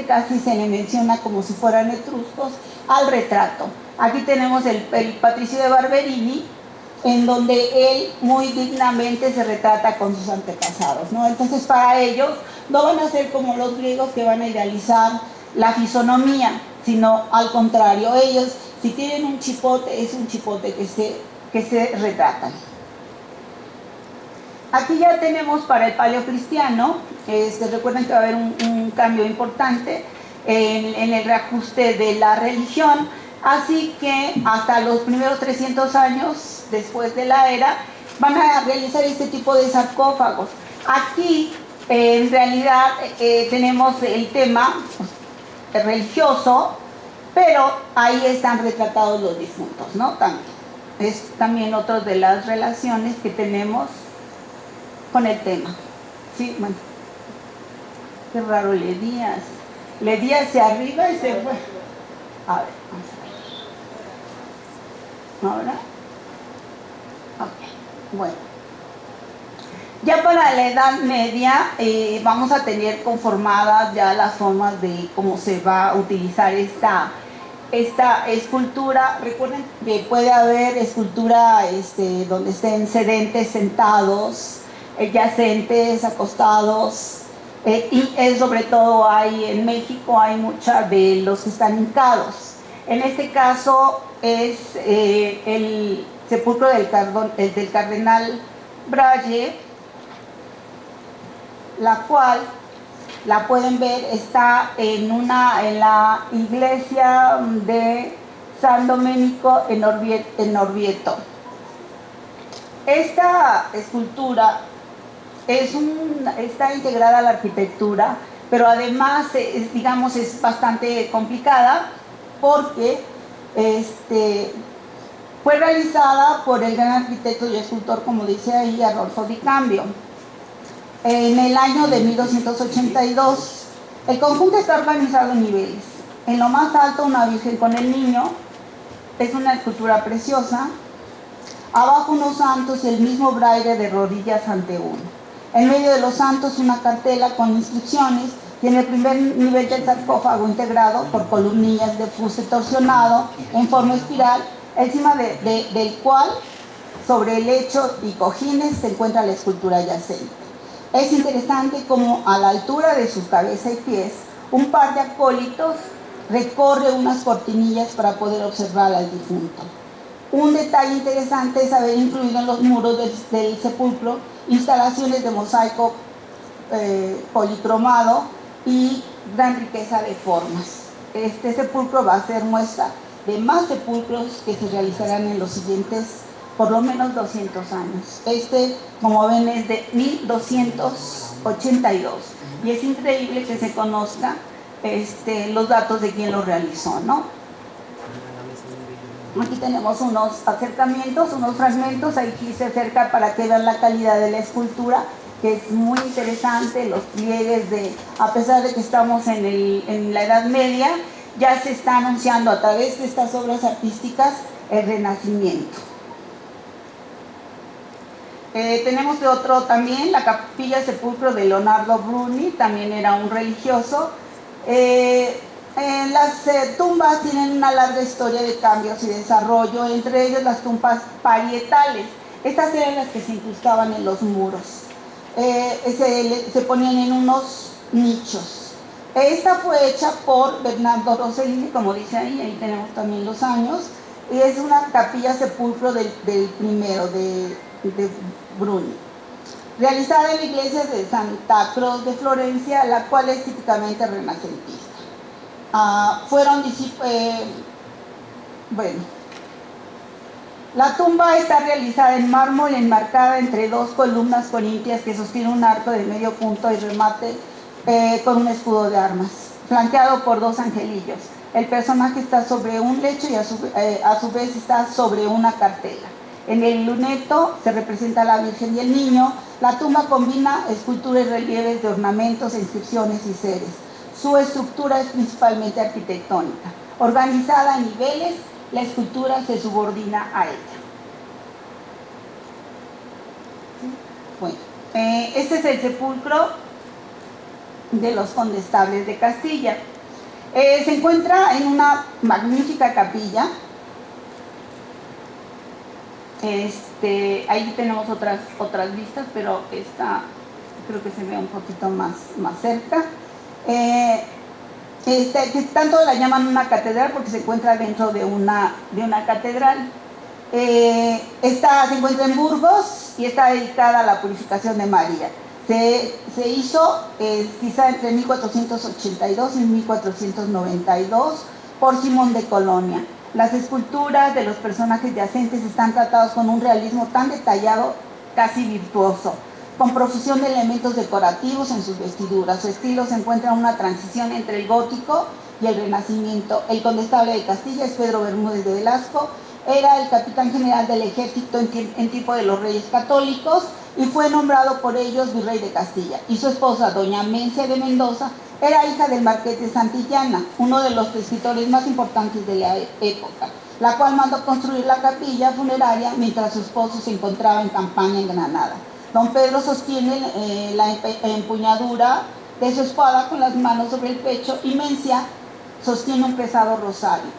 Casi se le menciona como si fueran etruscos al retrato. Aquí tenemos el Patricio de Barberini, en donde él muy dignamente se retrata con sus antepasados, ¿no? Entonces, para ellos no van a ser como los griegos, que van a idealizar la fisonomía, sino al contrario, ellos, si tienen un chipote, es un chipote que se retratan. Aquí ya tenemos para el paleocristiano, recuerden que va a haber un cambio importante en el reajuste de la religión, así que hasta los primeros 300 años después de la era van a realizar este tipo de sarcófagos. Aquí en realidad tenemos el tema religioso, pero ahí están retratados los difuntos, ¿no? También. Es también otra de las relaciones que tenemos con el tema. Sí, bueno. Qué raro, le di hacia arriba y se fue. A ver, vamos a ver. Ahora. Ok, bueno. Ya para la Edad Media vamos a tener conformadas ya las formas de cómo se va a utilizar esta escultura. Recuerden que puede haber escultura donde estén sedentes sentados, yacentes, acostados, y sobre todo hay en México hay mucha de los que están hincados. En este caso es el sepulcro del cardenal Braille, la cual la pueden ver, está en la iglesia de San Domenico en Orvieto. Esta escultura está integrada a la arquitectura, pero además es bastante complicada porque fue realizada por el gran arquitecto y escultor, como dice ahí, Arnolfo Di Cambio, en el año de 1282. El conjunto está organizado en niveles. En lo más alto, una Virgen con el Niño, es una escultura preciosa. Abajo, unos santos y el mismo Braille de rodillas ante uno. En medio de los santos, una cartela con inscripciones, y en el primer nivel del sarcófago, integrado por columnillas de fuste torsionado en forma espiral, encima del cual, sobre el lecho y cojines, se encuentra la escultura yacente. Es interesante como a la altura de su cabeza y pies, un par de acólitos recorre unas cortinillas para poder observar al difunto. Un detalle interesante es haber incluido en los muros del sepulcro instalaciones de mosaico policromado y gran riqueza de formas. Este sepulcro va a ser muestra de más sepulcros que se realizarán en los siguientes por lo menos 200 años. Como ven, es de 1282 y es increíble que se conozca los datos de quién lo realizó, ¿no? Aquí tenemos unos acercamientos, unos fragmentos. Aquí se acerca para que vean la calidad de la escultura, que es muy interesante. Los pliegues, a pesar de que estamos en la Edad Media, ya se está anunciando a través de estas obras artísticas el Renacimiento. Tenemos de otro también, la capilla sepulcro de Leonardo Bruni, también era un religioso. Las tumbas tienen una larga historia de cambios y desarrollo, entre ellas las tumbas parietales. Estas eran las que se incrustaban en los muros, se ponían en unos nichos. Esta fue hecha por Bernardo Rossellini, como dice ahí tenemos también los años, y es una capilla sepulcro del primero, de Bruni, realizada en la iglesia de Santa Cruz de Florencia, la cual es típicamente renacentista. La tumba está realizada en mármol, enmarcada entre dos columnas corintias que sostienen un arco de medio punto y remate con un escudo de armas, flanqueado por dos angelillos. El personaje está sobre un lecho y a su vez está sobre una cartela. En el luneto se representa a la Virgen y el Niño. La tumba combina escultura y relieves de ornamentos, inscripciones y seres. Su estructura es principalmente arquitectónica. Organizada a niveles, la escultura se subordina a ella. Bueno, este es el sepulcro de los condestables de Castilla. Se encuentra en una magnífica capilla. Ahí tenemos otras vistas, pero esta creo que se ve un poquito más cerca. Que tanto la llaman una catedral porque se encuentra dentro de una catedral. Se encuentra en Burgos y está dedicada a la purificación de María. Se hizo quizá entre 1482 y 1492 por Simón de Colonia. Las esculturas de los personajes yacentes están tratados con un realismo tan detallado, casi virtuoso, con profusión de elementos decorativos en sus vestiduras. Su estilo se encuentra en una transición entre el gótico y el renacimiento. El condestable de Castilla es Pedro Bermúdez de Velasco, era el capitán general del ejército en tiempo de los reyes católicos y fue nombrado por ellos virrey de Castilla. Y su esposa, doña Mencia de Mendoza, era hija del marqués de Santillana, uno de los escritores más importantes de la época, la cual mandó construir la capilla funeraria mientras su esposo se encontraba en campaña en Granada. Don Pedro sostiene la empuñadura de su espada con las manos sobre el pecho y Mencia sostiene un pesado rosario,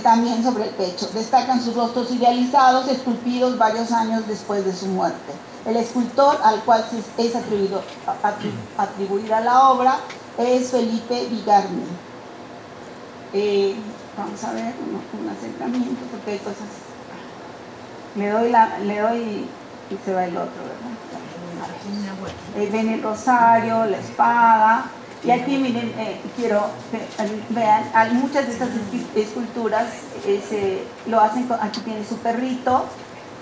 también sobre el pecho. Destacan sus rostros idealizados, esculpidos varios años después de su muerte. El escultor al cual es atribuida la obra es Felipe Vigarni. Vamos a ver un acercamiento porque hay cosas. Le doy y se va el otro, ¿verdad? Ven el rosario, la espada. Y aquí miren, quiero que vean, muchas de estas esculturas lo hacen, aquí tiene su perrito,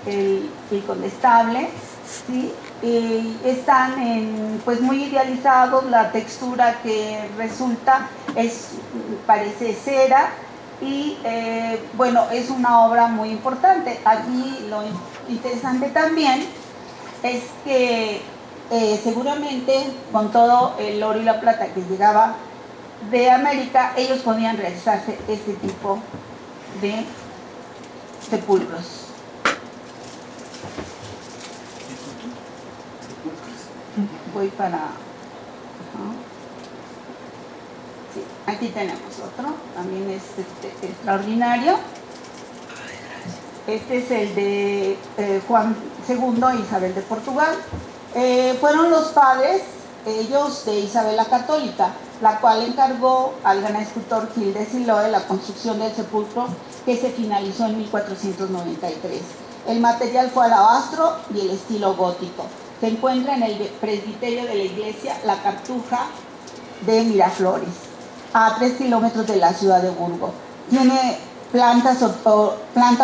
el condestable, ¿sí? Están pues muy idealizados, la textura que resulta parece cera y bueno, es una obra muy importante. Aquí lo interesante también es que seguramente con todo el oro y la plata que llegaba de América, ellos podían realizarse este tipo de sepulcros. Voy para... Sí, aquí tenemos otro, también es extraordinario. Este es el de Juan II e Isabel de Portugal. Fueron los padres, ellos, de Isabel la Católica, la cual encargó al gran escultor Gil de Siloe la construcción del sepulcro, que se finalizó en 1493. El material fue alabastro y el estilo gótico. Se encuentra en el presbiterio de la iglesia La Cartuja de Miraflores, a 3 kilómetros de la ciudad de Burgos. Tiene planta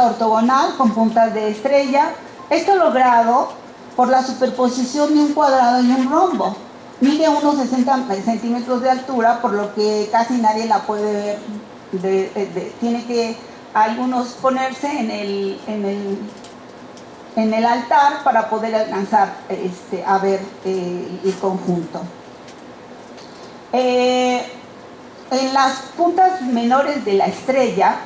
ortogonal con puntas de estrella. Esto logrado por la superposición de un cuadrado y un rombo. Mide unos 60 centímetros de altura, por lo que casi nadie la puede ver. Tiene que algunos ponerse en el altar para poder alcanzar a ver el conjunto. En las puntas menores de la estrella,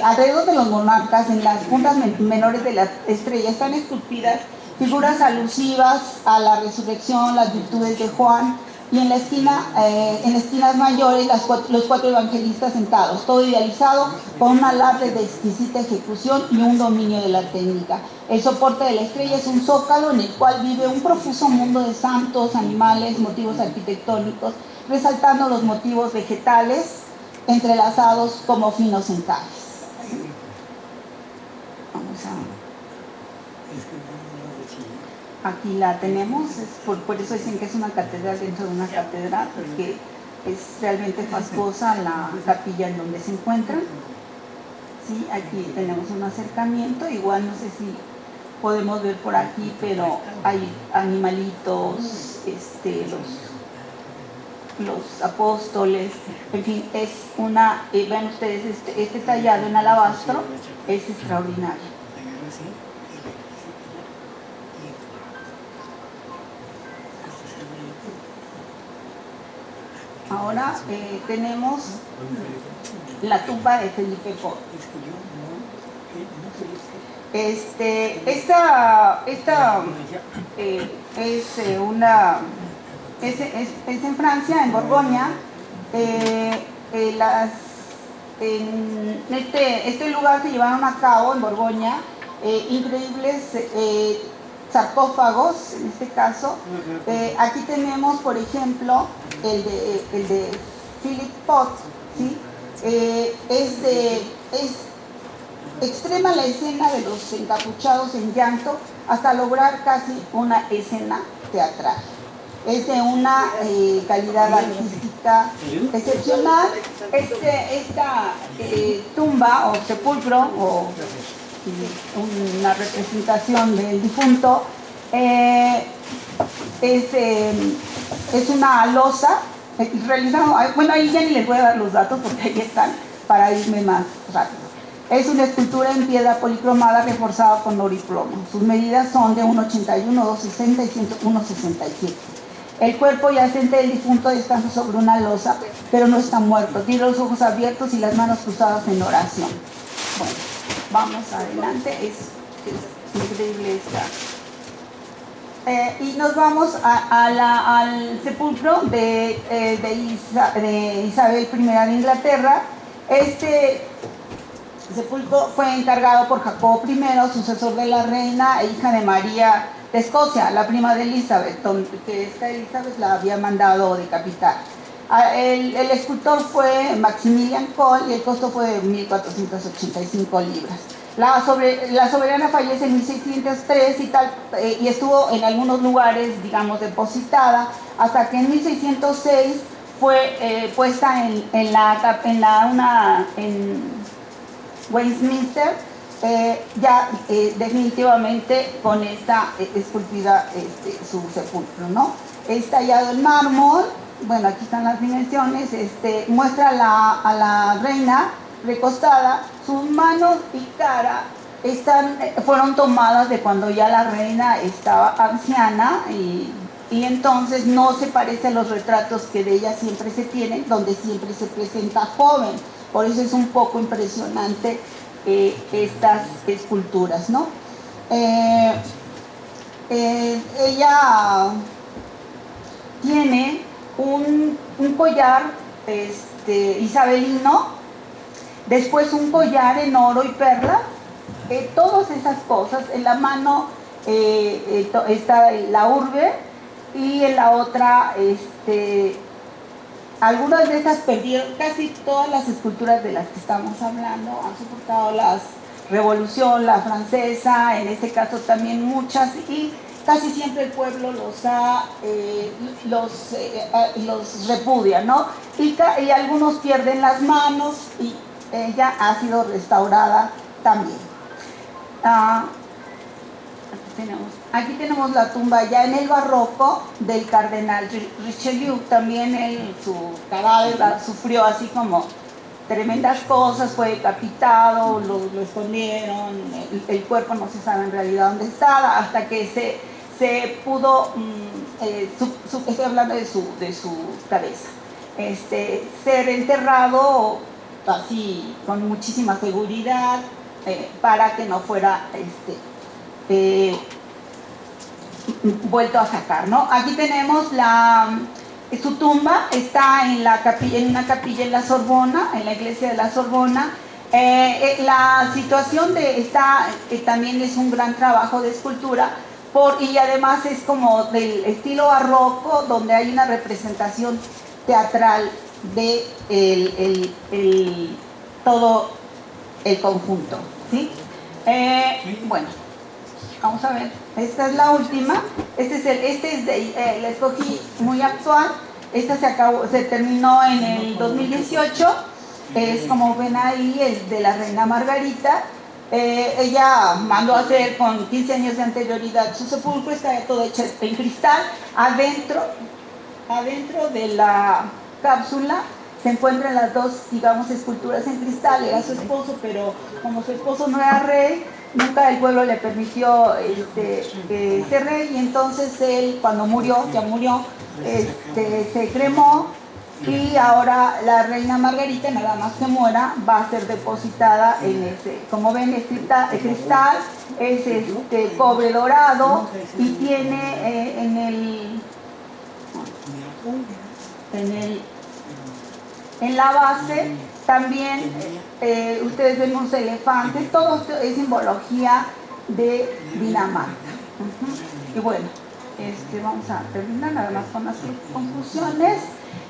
alrededor de los monarcas, en las puntas menores de la estrella están esculpidas figuras alusivas a la resurrección, las virtudes de Juan, y en las esquinas mayores los 4 evangelistas sentados, todo idealizado con un alarde de exquisita ejecución y un dominio de la técnica. El soporte de la estrella es un zócalo en el cual vive un profuso mundo de santos, animales, motivos arquitectónicos, resaltando los motivos vegetales entrelazados como finos encajes. Vamos a... Aquí la tenemos, por eso dicen que es una catedral dentro de una catedral, porque es realmente fastuosa la capilla en donde se encuentran. Sí, aquí tenemos un acercamiento, igual no sé si podemos ver por aquí, pero hay animalitos, los apóstoles, en fin, es una, vean ustedes, este tallado en alabastro es extraordinario. Ahora tenemos la tumba de Felipe IV. Esta es una es en Francia, en Borgoña. En este lugar se llevaron a cabo en Borgoña increíbles sarcófagos, en este caso. Aquí tenemos, por ejemplo, el de Philip Pot, ¿sí? Es extrema la escena de los encapuchados en llanto hasta lograr casi una escena teatral. Es de una calidad artística excepcional. Esta tumba o sepulcro o una representación del difunto es una losa realizada. Bueno, ahí ya ni les voy a dar los datos porque ahí están para irme más rápido. Es una escultura en piedra policromada reforzada con oro y plomo. Sus medidas son de 1,81, 2,60 y 1,67. El cuerpo yacente del difunto descansa sobre una losa, pero no está muerto. Tiene los ojos abiertos y las manos cruzadas en oración. Bueno, vamos adelante. Es increíble esta. Y nos vamos al sepulcro de Isabel I de Inglaterra. Este sepulcro fue encargado por Jacobo I, sucesor de la reina e hija de María de Escocia, la prima de Elizabeth, que esta Elizabeth la había mandado decapitar. El escultor fue Maximilian Cole y el costo fue de 1.485 libras. La soberana fallece en 1603 y estuvo en algunos lugares, digamos, depositada, hasta que en 1606 fue puesta en Westminster, definitivamente con esta esculpida su sepulcro, ¿no? Es tallado en mármol. Bueno, aquí están las dimensiones. Muestra a la reina recostada. Sus manos y cara fueron tomadas de cuando ya la reina estaba anciana y entonces no se parece a los retratos que de ella siempre se tienen, donde siempre se presenta joven. Por eso es un poco impresionante estas esculturas, ¿no? Ella tiene un collar isabelino, después un collar en oro y perlas, todas esas cosas. En la mano está la urbe y en la otra algunas de esas perdieron. Casi todas las esculturas de las que estamos hablando han soportado la revolución, la francesa, en este caso también muchas, y casi siempre el pueblo los repudia, ¿no? Y algunos pierden las manos y ella ha sido restaurada también. Aquí tenemos la tumba ya en el barroco del cardenal Richelieu. También su cadáver sufrió así como tremendas cosas, fue decapitado, lo escondieron, el cuerpo no se sabe en realidad dónde estaba, hasta que se pudo, estoy hablando de su cabeza, ser enterrado así con muchísima seguridad para que no fuera vuelto a sacar, ¿no? Aquí tenemos su tumba, está en una capilla en la Sorbona, en la iglesia de la Sorbona. La situación de esta también es un gran trabajo de escultura y además es como del estilo barroco, donde hay una representación teatral de todo el conjunto, ¿sí? Bueno, vamos a ver, esta es la última. La escogí muy actual. Esta se terminó en el 2018. Es, como ven ahí, es de la reina Margarita. Ella mandó a hacer con 15 años de anterioridad su sepulcro. Está todo hecho en cristal. Adentro de la cápsula se encuentran las dos, digamos, esculturas en cristal. Era su esposo, pero como su esposo no era rey, nunca el pueblo le permitió ser rey, y entonces él, cuando ya murió, se cremó, y ahora la reina Margarita, nada más que muera, va a ser depositada en como ven, es cristal, es cobre dorado, y tiene En la base también ustedes ven unos elefantes, todo esto es simbología de Dinamarca. Y bueno, vamos a terminar nada más con las conclusiones.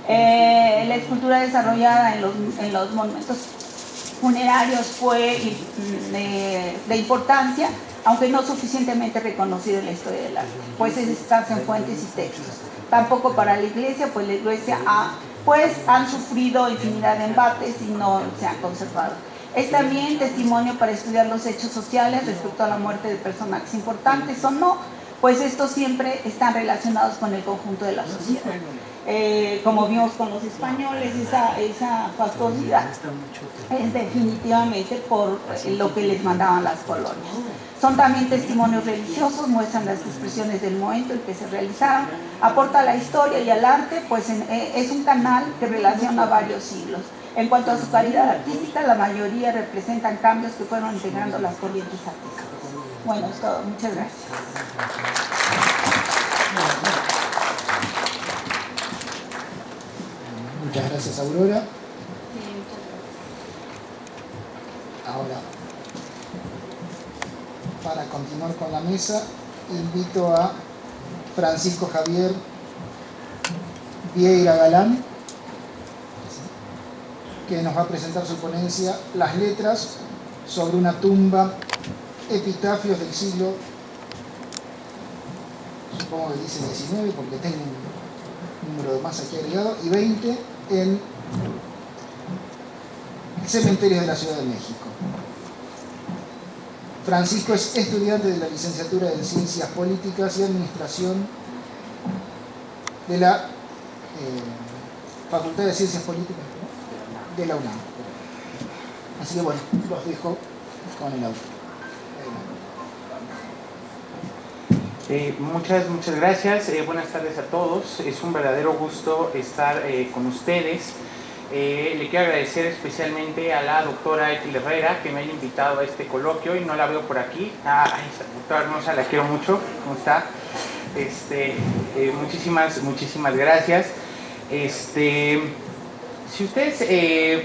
La escultura desarrollada en los monumentos funerarios fue de importancia, aunque no suficientemente reconocido en la historia del arte, pues escasa en fuentes y textos. Tampoco para la iglesia, pues la iglesia han sufrido infinidad de embates y no se han conservado. Es también testimonio para estudiar los hechos sociales respecto a la muerte de personajes importantes o no, pues estos siempre están relacionados con el conjunto de la sociedad. Como vimos con los españoles, esa fastuosidad es definitivamente por lo que les mandaban las colonias. Son también testimonios religiosos, muestran las expresiones del momento en que se realizaron, aporta a la historia y al arte, pues es un canal que relaciona varios siglos. En cuanto a su calidad artística, la mayoría representan cambios que fueron integrando las corrientes artísticas. Bueno, es todo. Muchas gracias. Muchas gracias, Aurora. Sí, muchas gracias. Ahora, para continuar con la mesa, invito a Francisco Javier Vieira Galán, que nos va a presentar su ponencia Las letras sobre una tumba, epitafios del siglo, supongo que dice 19 porque tengo un número de más aquí agregado, y 20 en cementerios de la Ciudad de México. Francisco es estudiante de la licenciatura en Ciencias Políticas y Administración de la Facultad de Ciencias Políticas de la UNAM. Así que bueno, los dejo con el autor. Muchas gracias. Buenas tardes a todos. Es un verdadero gusto estar con ustedes. Le quiero agradecer especialmente a la doctora Ethel Herrera que me haya invitado a este coloquio y no la veo por aquí. Esta doctora hermosa, la quiero mucho. ¿Cómo está? Muchísimas gracias. Si ustedes, se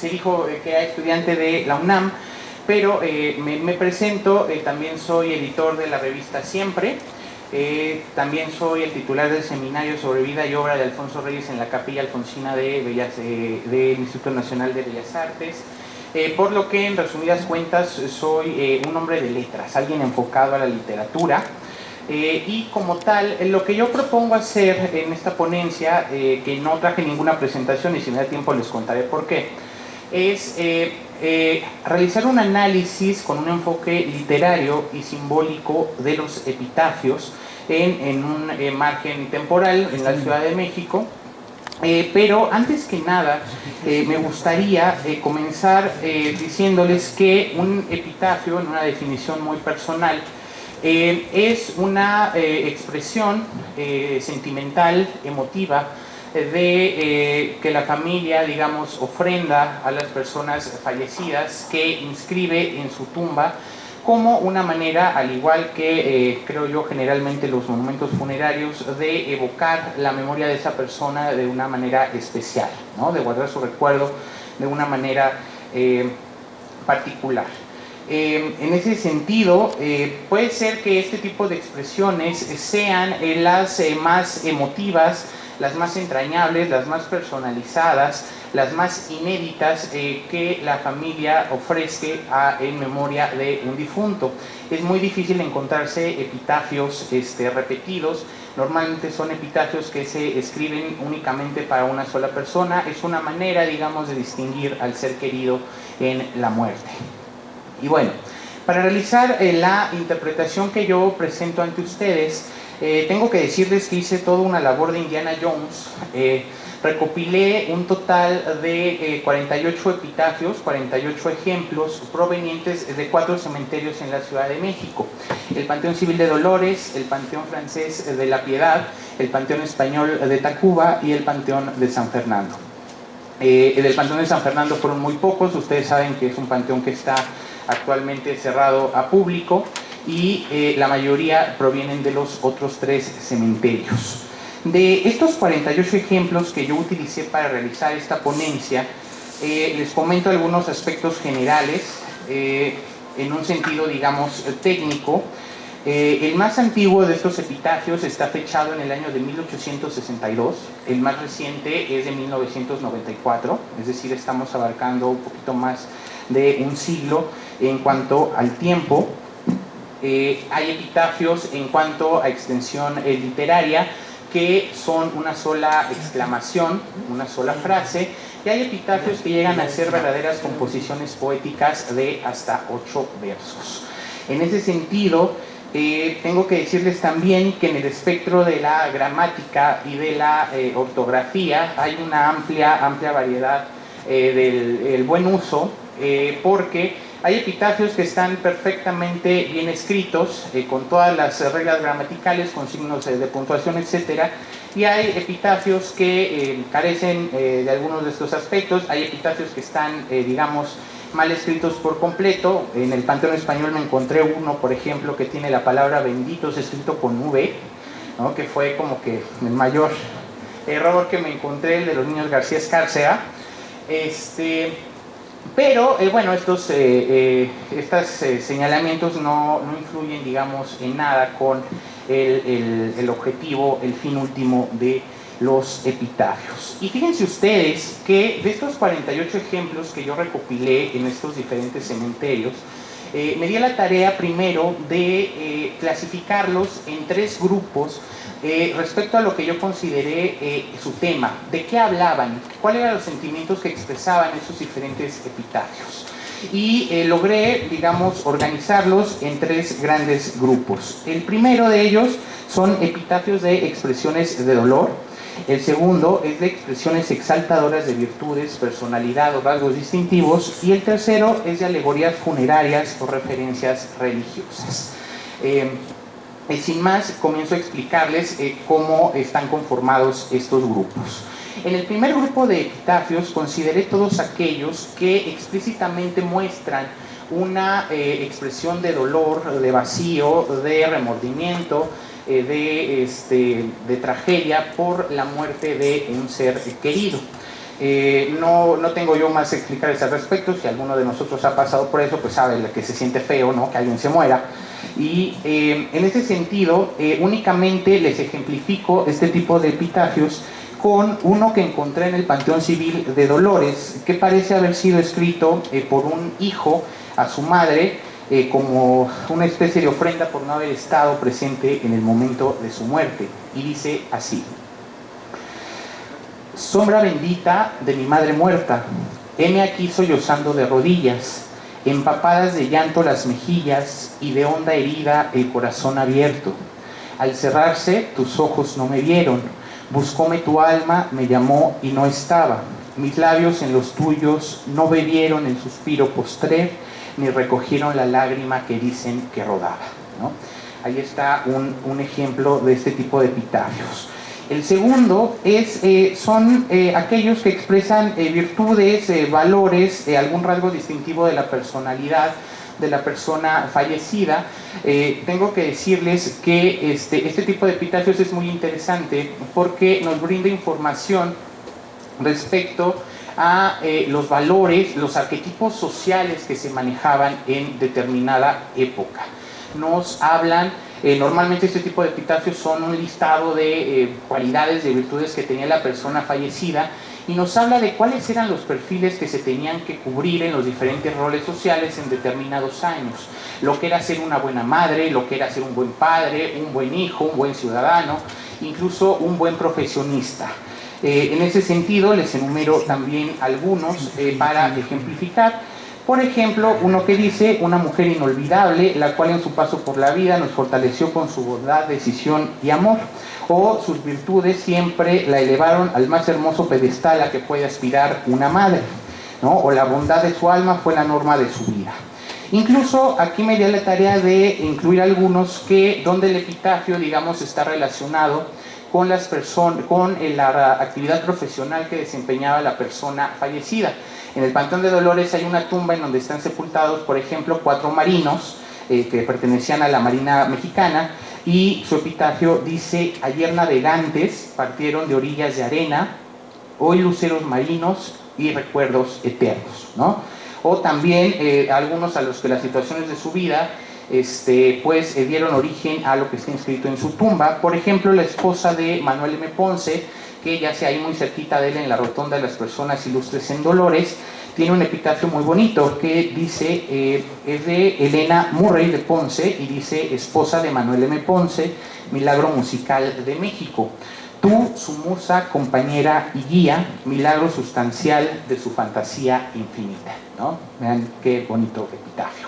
dijo que era estudiante de la UNAM, pero me presento, también soy editor de la revista Siempre, también soy el titular del seminario sobre vida y obra de Alfonso Reyes en la Capilla Alfonsina del Instituto Nacional de Bellas Artes, por lo que en resumidas cuentas soy un hombre de letras, alguien enfocado a la literatura. Y como tal, lo que yo propongo hacer en esta ponencia, que no traje ninguna presentación y si me da tiempo les contaré por qué, es realizar un análisis con un enfoque literario y simbólico de los epitafios en un margen temporal en la Ciudad de México. Pero antes que nada me gustaría comenzar diciéndoles que un epitafio, en una definición muy personal, es una expresión sentimental, emotiva, de que la familia, digamos, ofrenda a las personas fallecidas, que inscribe en su tumba como una manera, al igual que creo yo generalmente los monumentos funerarios, de evocar la memoria de esa persona de una manera especial, ¿no? De guardar su recuerdo de una manera particular. En ese sentido, puede ser que este tipo de expresiones sean las más emotivas, las más entrañables, las más personalizadas, las más inéditas que la familia ofrece en memoria de un difunto. Es muy difícil encontrarse epitafios repetidos. Normalmente son epitafios que se escriben únicamente para una sola persona. Es una manera, digamos, de distinguir al ser querido en la muerte. Y bueno, para realizar la interpretación que yo presento ante ustedes, tengo que decirles que hice toda una labor de Indiana Jones. Recopilé un total de 48 epitafios, 48 ejemplos provenientes de 4 cementerios en la Ciudad de México: el Panteón Civil de Dolores, el Panteón Francés de la Piedad, el Panteón Español de Tacuba y el Panteón de San Fernando. Del Panteón de San Fernando fueron muy pocos. Ustedes saben que es un panteón que está actualmente cerrado a público. y la mayoría provienen de los otros 3 cementerios. De estos 48 ejemplos que yo utilicé para realizar esta ponencia, les comento algunos aspectos generales en un sentido, digamos, técnico. El más antiguo de estos epitafios está fechado en el año de 1862, el más reciente es de 1994, es decir, estamos abarcando un poquito más de un siglo en cuanto al tiempo. Hay epitafios en cuanto a extensión literaria que son una sola exclamación, una sola frase, y hay epitafios que llegan a ser verdaderas composiciones poéticas de hasta 8 versos. En ese sentido, tengo que decirles también que en el espectro de la gramática y de la ortografía hay una amplia variedad del buen uso, porque hay epitafios que están perfectamente bien escritos, con todas las reglas gramaticales, con signos de puntuación, etc. Y hay epitafios que carecen de algunos de estos aspectos. Hay epitafios que están, digamos, mal escritos por completo. En el Panteón Español me encontré uno, por ejemplo, que tiene la palabra benditos escrito con V, ¿no? Que fue como que el mayor error que me encontré, el de los niños García Escárcega. Pero, bueno, estos señalamientos no influyen, digamos, en nada con el objetivo, el fin último de los epitafios. Y fíjense ustedes que de estos 48 ejemplos que yo recopilé en estos diferentes cementerios, me di la tarea primero de clasificarlos en 3 grupos respecto a lo que yo consideré su tema, de qué hablaban, cuáles eran los sentimientos que expresaban esos diferentes epitafios. Y logré, digamos, organizarlos en 3 grandes grupos. El primero de ellos son epitafios de expresiones de dolor. El segundo es de expresiones exaltadoras de virtudes, personalidad o rasgos distintivos. Y el tercero es de alegorías funerarias o referencias religiosas. Sin más, comienzo a explicarles cómo están conformados estos grupos. En el primer grupo de epitafios consideré todos aquellos que explícitamente muestran una expresión de dolor, de vacío, de remordimiento, de tragedia por la muerte de un ser querido. No tengo yo más que explicarles al respecto. Si alguno de nosotros ha pasado por eso, pues sabe que se siente feo, ¿no? Que alguien se muera. Y en ese sentido, únicamente les ejemplifico este tipo de epitafios con uno que encontré en el Panteón Civil de Dolores, que parece haber sido escrito por un hijo a su madre, como una especie de ofrenda por no haber estado presente en el momento de su muerte. Y dice así: sombra bendita de mi madre muerta, heme aquí sollozando de rodillas, empapadas de llanto las mejillas y de honda herida el corazón abierto. Al cerrarse tus ojos no me vieron, buscóme tu alma, me llamó y no estaba. Mis labios en los tuyos no bebieron el suspiro postrer, ni recogieron la lágrima que dicen que rodaba, ¿no? Ahí está un ejemplo de este tipo de epitafios. El segundo son aquellos que expresan virtudes, valores, algún rasgo distintivo de la personalidad de la persona fallecida. Tengo que decirles que este tipo de epitafios es muy interesante porque nos brinda información respecto a los valores, los arquetipos sociales que se manejaban en determinada época. Nos hablan, normalmente este tipo de epitafios son un listado de cualidades, de virtudes que tenía la persona fallecida, y nos habla de cuáles eran los perfiles que se tenían que cubrir en los diferentes roles sociales en determinados años. Lo que era ser una buena madre, lo que era ser un buen padre, un buen hijo, un buen ciudadano, incluso un buen profesionista. En ese sentido les enumero también algunos para ejemplificar. Por ejemplo, uno que dice: una mujer inolvidable, la cual en su paso por la vida nos fortaleció con su bondad, decisión y amor. O sus virtudes siempre la elevaron al más hermoso pedestal a que puede aspirar una madre, ¿no? O la bondad de su alma fue la norma de su vida. Incluso aquí me di la tarea de incluir algunos donde el epitafio, digamos, está relacionado con las personas, con la actividad profesional que desempeñaba la persona fallecida. En el Panteón de Dolores hay una tumba en donde están sepultados, por ejemplo, 4 marinos que pertenecían a la Marina Mexicana, y su epitafio dice: ayer navegantes partieron de orillas de arena, hoy luceros marinos y recuerdos eternos, ¿no? O también algunos a los que las situaciones de su vida pues dieron origen a lo que está inscrito en su tumba. Por ejemplo, la esposa de Manuel M. Ponce, que yace ahí muy cerquita de él en la rotonda de las personas ilustres en Dolores, tiene un epitafio muy bonito que dice, es de Elena Murray de Ponce, y dice: esposa de Manuel M. Ponce, milagro musical de México. Tú, su musa, compañera y guía, milagro sustancial de su fantasía infinita, ¿no? Vean qué bonito epitafio.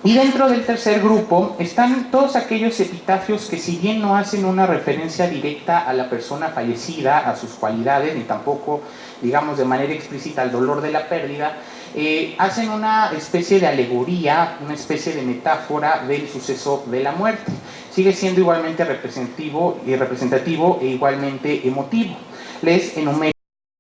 Y dentro del tercer grupo están todos aquellos epitafios que, si bien no hacen una referencia directa a la persona fallecida, a sus cualidades, ni tampoco, digamos, de manera explícita al dolor de la pérdida, hacen una especie de alegoría, una especie de metáfora del suceso de la muerte. Sigue siendo igualmente representativo e igualmente emotivo. Les enumero